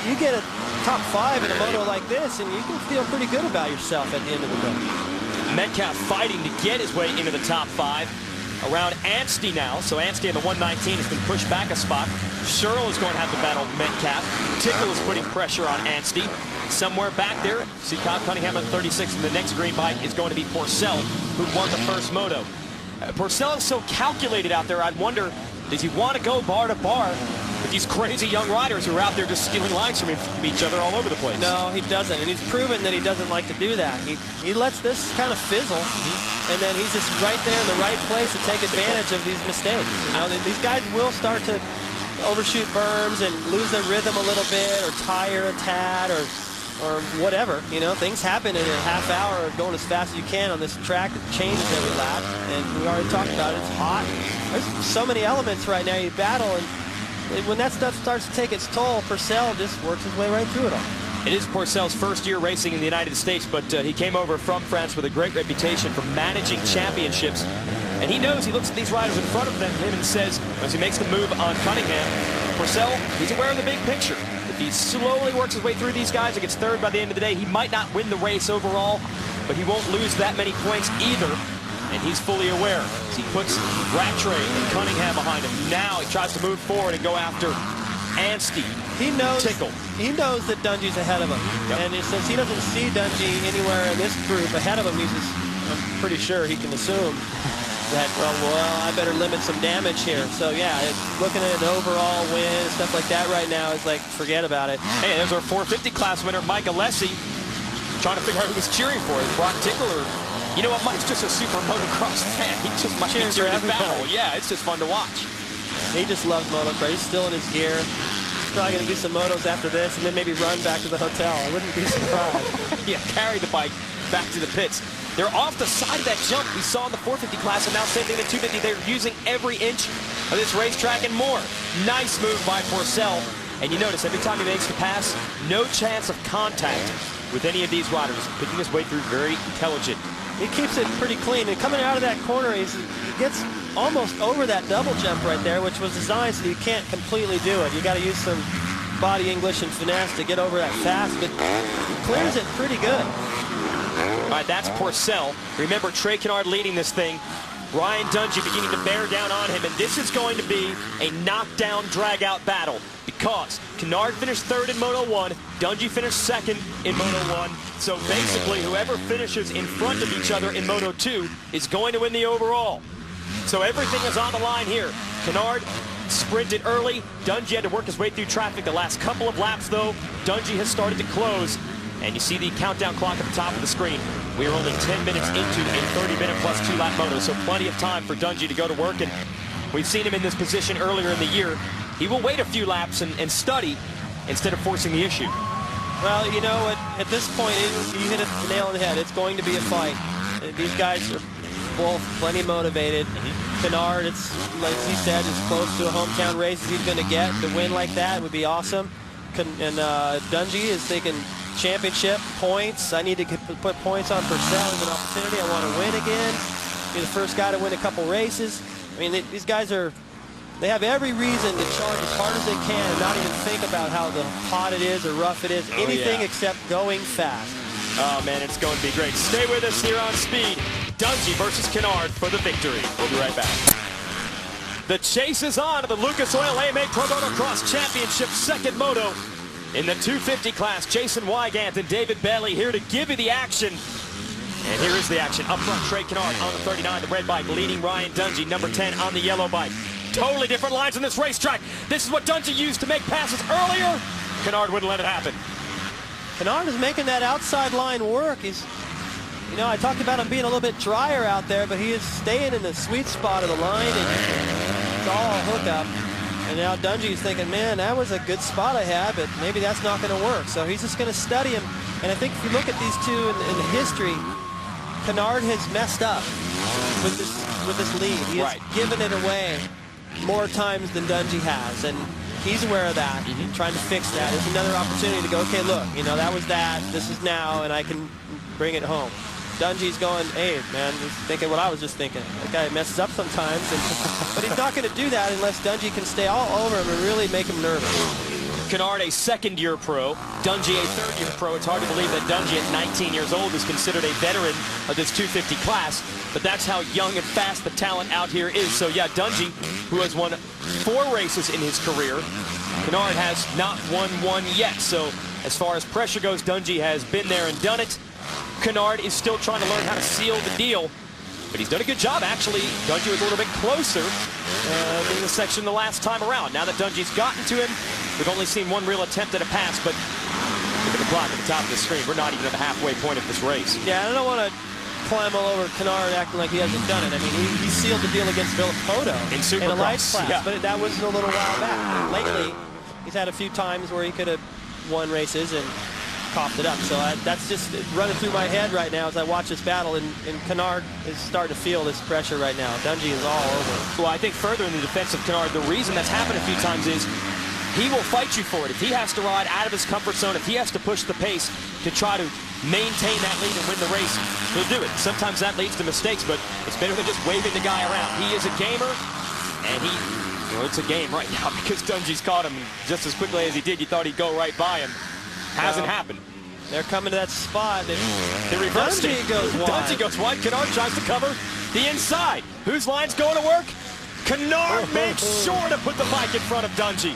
you get a top 5 in a moto like this, and you can feel pretty good about yourself at the end of the day. Metcalf fighting to get his way into the top 5. Around Anstey now, so Anstey in the 119 has been pushed back a spot. Searle is going to have to battle Metcalf. Tickle is putting pressure on Anstey. Somewhere back there, see Kyle Cunningham at 36, and the next green bike is going to be Porcel, who won the first moto. Porcel is so calculated out there, I'd wonder, does he want to go bar to bar with these crazy young riders who are out there just stealing lines from each other all over the place? No, he doesn't, and he's proven that he doesn't like to do that. He lets this kind of fizzle, and then he's just right there in the right place to take advantage of these mistakes. You know, these guys will start to overshoot berms and lose their rhythm a little bit, or tire a tad, or whatever. You know, things happen in a half hour of going as fast as you can on this track that changes every lap, and we already talked about it. It's hot. There's so many elements right now you battle, and when that stuff starts to take its toll, Porcel just works his way right through it all. It is Porcel's first year racing in the United States, but he came over from France with a great reputation for managing championships. And he knows, he looks at these riders in front of him and says, as he makes the move on Cunningham, Porcel, he's aware of the big picture. If he slowly works his way through these guys and gets third by the end of the day, he might not win the race overall, but he won't lose that many points either. And he's fully aware. He puts Rattray and Cunningham behind him. Now he tries to move forward and go after Anstey. He knows Tickle. He knows that Dungey's ahead of him. Yep. And since he doesn't see Dungey anywhere in this group ahead of him, I'm pretty sure he can assume that, well, I better limit some damage here. So yeah, looking at an overall win and stuff like that right now is like, forget about it. Hey, there's our 450 class winner, Mike Alessi, trying to figure out who was cheering for. Brock Tickle, or, you know what, Mike's just a super motocross fan. He just might be cheering for battle. Yeah, it's just fun to watch. He just loves motocross. He's still in his gear. He's probably going to do some motos after this and then maybe run back to the hotel. I wouldn't be surprised. Yeah, carry the bike back to the pits. They're off the side of that jump we saw in the 450 class, and now same thing in the 250. They're using every inch of this racetrack and more. Nice move by Porcel. And you notice every time he makes the pass, no chance of contact with any of these riders. Picking his way through, very intelligent. He keeps it pretty clean, and coming out of that corner, he gets almost over that double jump right there, which was designed so you can't completely do it. You got to use some body English and finesse to get over that fast, but he clears it pretty good. All right, that's Porcel. Remember, Trey Kennard leading this thing. Ryan Dungey beginning to bear down on him, and this is going to be a knockdown, drag-out battle because Kennard finished third in Moto 1, Dungey finished second in Moto 1, so basically whoever finishes in front of each other in Moto 2 is going to win the overall. So everything is on the line here. Kennard sprinted early. Dungey had to work his way through traffic the last couple of laps, though. Dungey has started to close. And you see the countdown clock at the top of the screen. We are only 10 minutes into a 30-minute plus 2-lap moto, so plenty of time for Dungey to go to work. And we've seen him in this position earlier in the year. He will wait a few laps and study instead of forcing the issue. Well, you know, at this point, you hit a nail on the head. It's going to be a fight. These guys are both plenty motivated. Kennard, it's like he said, as close to a hometown race as he's going to get. To win like that would be awesome. And Dungey is thinking championship points. I need to put points on Porcel as an opportunity. I want to win again. Be the first guy to win a couple races. I mean, these guys they have every reason to charge as hard as they can and not even think about how hot it is or rough it is. Anything except going fast. Oh, man, it's going to be great. Stay with us here on Speed. Dungey versus Kennard for the victory. We'll be right back. The chase is on to the Lucas Oil AMA Pro Motocross Championship second moto. In the 250 class, Jason Wygant and David Bailey here to give you the action. And here is the action. Up front, Trey Kennard on the 39, the red bike, leading Ryan Dungey, number 10 on the yellow bike. Totally different lines on this racetrack. This is what Dungey used to make passes earlier. Kennard wouldn't let it happen. Kennard is making that outside line work. You know, I talked about him being a little bit drier out there, but he is staying in the sweet spot of the line, and it's all hookup. And now Dungey's thinking, man, that was a good spot I had, but maybe that's not going to work. So he's just going to study him. And I think if you look at these two in the history, Kennard has messed up with this lead. He has given it away more times than Dungey has, and he's aware of that. Trying to fix that. It's another opportunity to go, okay, look, you know, that was that. This is now, and I can bring it home. Dungey's going, hey, man, he's thinking what I was just thinking. That guy messes up sometimes, but he's not going to do that unless Dungey can stay all over him and really make him nervous. Kennard, a second-year pro. Dungey, a third-year pro. It's hard to believe that Dungey, at 19 years old, is considered a veteran of this 250 class. But that's how young and fast the talent out here is. So, yeah, Dungey, who has won 4 races in his career. Kennard has not won one yet. So, as far as pressure goes, Dungey has been there and done it. Kennard is still trying to learn how to seal the deal. But he's done a good job, actually. Dungey was a little bit closer in the section the last time around. Now that Dungey's gotten to him, we've only seen one real attempt at a pass, but look at the clock at the top of the screen. We're not even at the halfway point of this race. Yeah, I don't want to climb all over Kennard acting like he hasn't done it. I mean, he sealed the deal against Villopoto in the lights class, yeah. But that was a little while back. Lately, he's had a few times where he could have won races and coughed it up. So that's just running through my head right now as I watch this battle, and Kennard is starting to feel this pressure right now. Dungey is all over. Well, I think further in the defense of Kennard, the reason that's happened a few times is he will fight you for it. If he has to ride out of his comfort zone, if he has to push the pace to try to maintain that lead and win the race, he'll do it. Sometimes that leads to mistakes, but it's better than just waving the guy around. He is a gamer, and it's a game right now because Dungey's caught him just as quickly as he did. You thought he'd go right by him. Hasn't happened. They're coming to that spot. They reversed it. Dungey goes wide. Dungey goes wide. Kennard tries to cover the inside. Whose line's going to work? Kennard makes sure to put the bike in front of Dungey.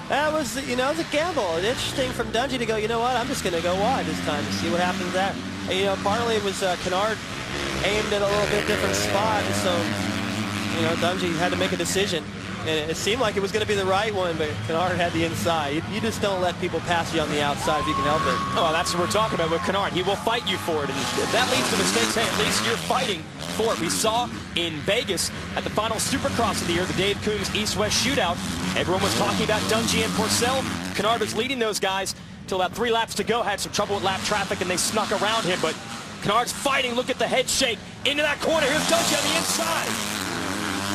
That was, it was a gamble. It's interesting from Dungey to go, you know what, I'm just going to go wide this time to see what happens there. And, partly it was Kennard aimed at a little bit different spot, and so, Dungey had to make a decision. And it seemed like it was going to be the right one, but Kennard had the inside. You just don't let people pass you on the outside if you can help it. Oh, well, that's what we're talking about with Kennard. He will fight you for it, and if that leads to mistakes, hey, at least you're fighting for it. We saw in Vegas at the final Supercross of the year, the Dave Coombs East-West Shootout. Everyone was talking about Dungey and Porcel. Kennard was leading those guys till about 3 laps to go. Had some trouble with lap traffic, and they snuck around him, but Kennard's fighting. Look at the head shake into that corner. Here's Dungey on the inside.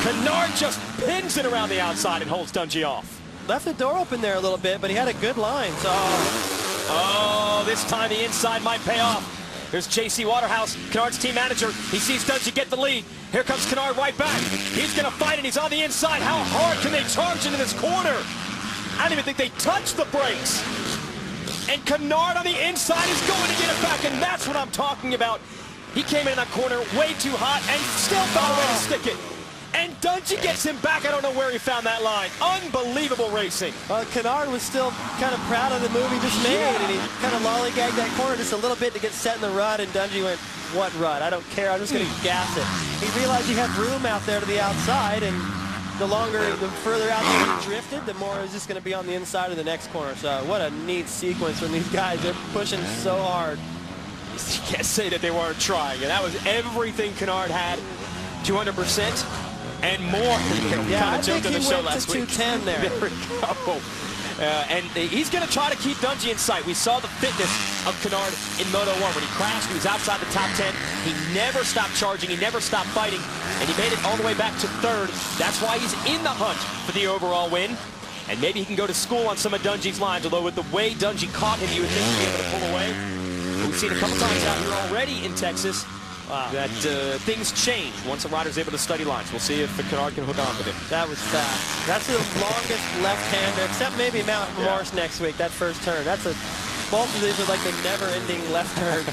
Kennard just pins it around the outside and holds Dungey off. Left the door open there a little bit, but he had a good line. So, this time the inside might pay off. There's J.C. Waterhouse, Kennard's team manager. He sees Dungey get the lead. Here comes Kennard right back. He's going to fight it. He's on the inside. How hard can they charge into this corner? I don't even think they touched the brakes. And Kennard on the inside is going to get it back, and that's what I'm talking about. He came in that corner way too hot and still found a way to stick it. And Dungey gets him back. I don't know where he found that line. Unbelievable racing. Kennard was still kind of proud of the move he just made, and he kind of lollygagged that corner just a little bit to get set in the rut, and Dungey went, what rut? I don't care. I'm just going to gas it. He realized he had room out there to the outside, and the further out he drifted, the more it was just going to be on the inside of the next corner. So what a neat sequence from these guys. They're pushing so hard. You can't say that they weren't trying, and that was everything Kennard had, 200%. And more. Yeah, I think he show went last to 210 there. There we go. And he's going to try to keep Dungey in sight. We saw the fitness of Kennard in Moto 1. When he crashed, he was outside the top 10. He never stopped charging. He never stopped fighting. And he made it all the way back to 3rd. That's why he's in the hunt for the overall win. And maybe he can go to school on some of Dungey's lines. Although with the way Dungey caught him, you would think he'd be able to pull away. We've seen a couple times out here already in Texas. That things change once a rider's able to study lines. We'll see if Kennard can hook on with it. That was fast. That's the longest left-hander, except maybe Mount Morris next week, that first turn. Both of these are like the never-ending left turn.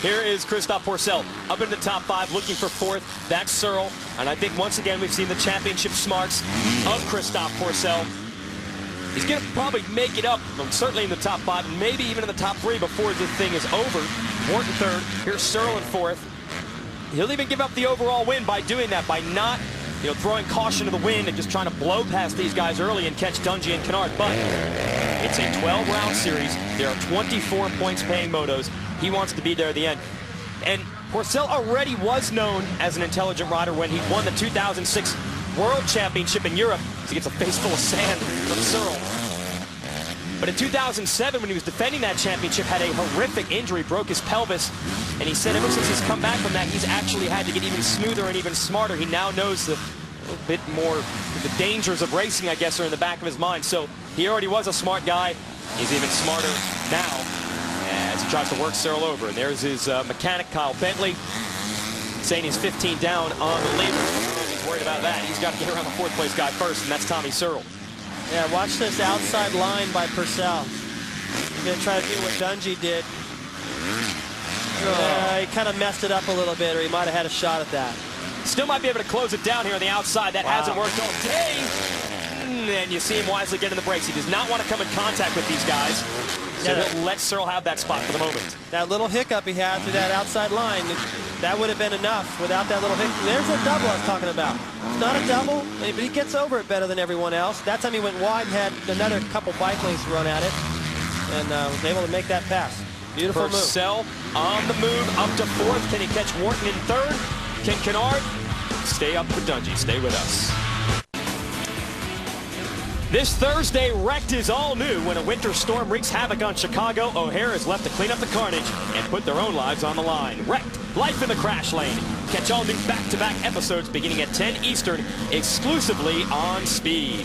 Here is Christophe Porcel up in the top 5, looking for 4th. That's Searle. And I think once again we've seen the championship smarts of Christophe Porcel. He's going to probably make it up, certainly in the top 5, maybe even in the top 3 before the thing is over. Morton 3rd, here's Searle in 4th. He'll even give up the overall win by doing that, by not throwing caution to the wind and just trying to blow past these guys early and catch Dungey and Kennard. But it's a 12-round series. There are 24 points-paying motos. He wants to be there at the end. And Porcel already was known as an intelligent rider when he won the 2006 World Championship in Europe. He gets a face full of sand from Searle. But in 2007, when he was defending that championship, had a horrific injury, broke his pelvis. And he said ever since he's come back from that, he's actually had to get even smoother and even smarter. He now knows a bit more, the dangers of racing, I guess, are in the back of his mind. So he already was a smart guy. He's even smarter now as he tries to work Searle over. And there's his mechanic, Kyle Bentley, saying he's 15 down on the lead. He's worried about that. He's got to get around the 4th place guy first, and that's Tommy Searle. Yeah, watch this outside line by Purcell. He's going to try to do what Dungey did. He kind of messed it up a little bit, or he might have had a shot at that. Still might be able to close it down here on the outside. That hasn't worked all day. And you see him wisely get in the brakes. He does not want to come in contact with these guys. So he'll let Searle have that spot for the moment. That little hiccup he had through that outside line, that would have been enough without that little hiccup. There's a double I was talking about. It's not a double, but he gets over it better than everyone else. That time he went wide and had another couple bike lengths run at it, and was able to make that pass. Beautiful move. Purcell on the move up to fourth. Can he catch Wharton in third? Can Kennard stay up with Dungey? Stay with us. This Thursday, Wrecked is all new. When a winter storm wreaks havoc on Chicago, O'Hare is left to clean up the carnage and put their own lives on the line. Wrecked, Life in the Crash Lane. Catch all new back-to-back episodes beginning at 10 Eastern, exclusively on Speed.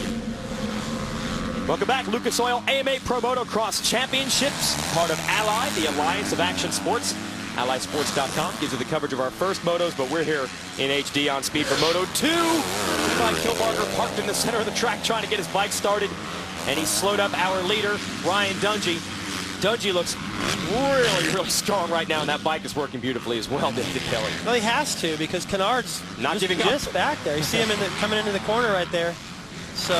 Welcome back. Lucas Oil AMA Pro Motocross Championships, part of Ally, the Alliance of Action Sports. AllySports.com gives you the coverage of our first motos, but we're here in HD on Speed for Moto 2. Ryan Kilbarger parked in the center of the track trying to get his bike started, and he slowed up our leader, Ryan Dungey. Dungey looks really strong right now, and that bike is working beautifully as well, David Kelly. Well, he has to, because Kennard's not giving up. Just back there. You see him coming into the corner right there. So,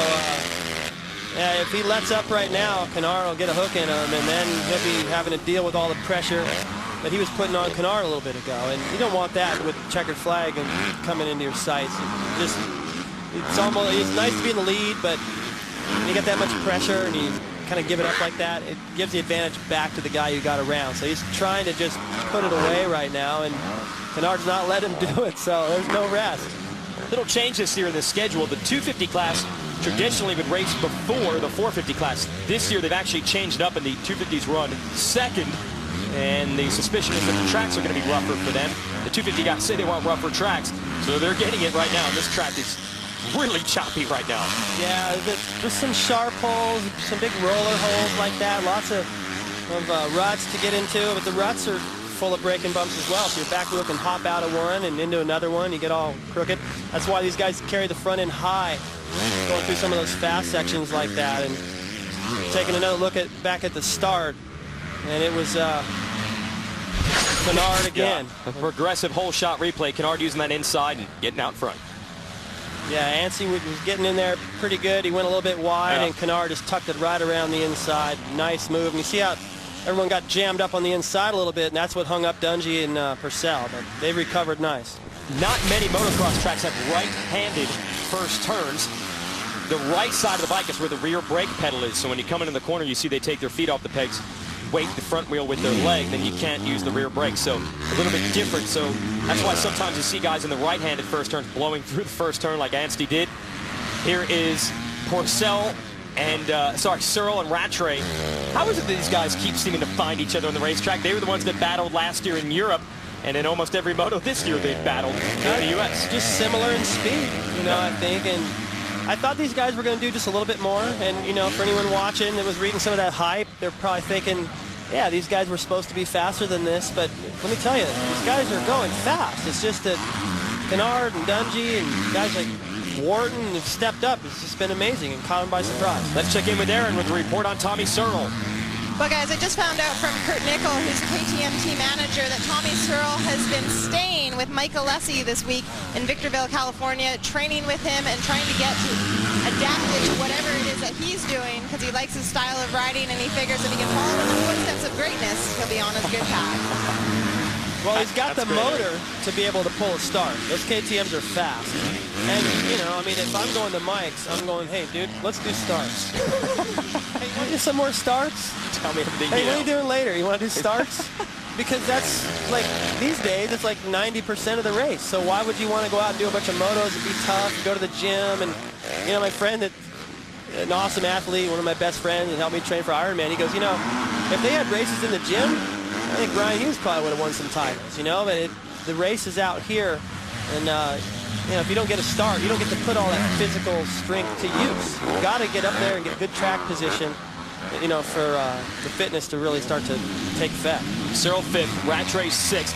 yeah, if he lets up right now, Kennard will get a hook in him, and then he'll be having to deal with all the pressure that he was putting on Kennard a little bit ago. And you don't want that with checkered flag and coming into your sights. It's nice to be in the lead, but when you get that much pressure and you kind of give it up like that, it gives the advantage back to the guy you got around. So he's trying to just put it away right now, and Kennard's not letting him do it, so there's no rest. Little change this year in the schedule. The 250 class traditionally would race before the 450 class. This year they've actually changed it up, and the 250s run second. And the suspicion is that the tracks are going to be rougher for them. The 250 guys say they want rougher tracks, so they're getting it right now. And this track is really choppy right now. Yeah, there's some sharp holes, some big roller holes like that. Lots of ruts to get into, but the ruts are full of braking bumps as well. So your back wheel can hop out of one and into another one. You get all crooked. That's why these guys carry the front end high, going through some of those fast sections like that. And taking another look back at the start, and it was Kennard again. Yeah. A progressive whole shot replay. Kennard using that inside and getting out front. Yeah, Anstey was getting in there pretty good. He went a little bit wide, and Kennard just tucked it right around the inside. Nice move. And you see how everyone got jammed up on the inside a little bit, and that's what hung up Dungey and Purcell. But they recovered nice. Not many motocross tracks have right-handed first turns. The right side of the bike is where the rear brake pedal is. So when you come into the corner, you see they take their feet off the pegs, weight the front wheel with their leg, then you can't use the rear brake. So a little bit different. So that's why sometimes you see guys in the right-handed first turns blowing through the first turn like Anstey did. Here is Purcell and, Searle and Rattray. How is it that these guys keep seeming to find each other on the racetrack? They were the ones that battled last year in Europe, and in almost every moto this year they've battled in the U.S. Just similar in speed, I think. And I thought these guys were going to do just a little bit more. And, for anyone watching that was reading some of that hype, they're probably thinking, yeah, these guys were supposed to be faster than this. But let me tell you, these guys are going fast. It's just that Kennard and Dungey and guys like Wharton have stepped up. It's just been amazing and caught them by surprise. Let's check in with Aaron with the report on Tommy Searle. Well, guys, I just found out from Kurt Nickel, who's KTM team manager, that Tommy Searle has been staying with Mike Alessi this week in Victorville, California, training with him and trying to get adapted to whatever it is that he's doing, because he likes his style of riding, and he figures if he can follow in the footsteps of greatness, he'll be on a good path. Well, he's got the motor to be able to pull a start. Those KTMs are fast. And, if I'm going to Mike's, I'm going, hey, dude, let's do starts. Hey, you want to do some more starts? Tell me everything. Hey, what are you doing later? You want to do starts? Because that's, like, these days, it's like 90% of the race. So why would you want to go out and do a bunch of motos and be tough and go to the gym? And, my friend, an awesome athlete, one of my best friends, and helped me train for Ironman, he goes, if they had races in the gym, I think Brian Hughes probably would have won some titles, but the race is out here, and if you don't get a start, you don't get to put all that physical strength to use. You've got to get up there and get good track position, for the fitness to really start to take effect. Searle 5th, Rattray 6th.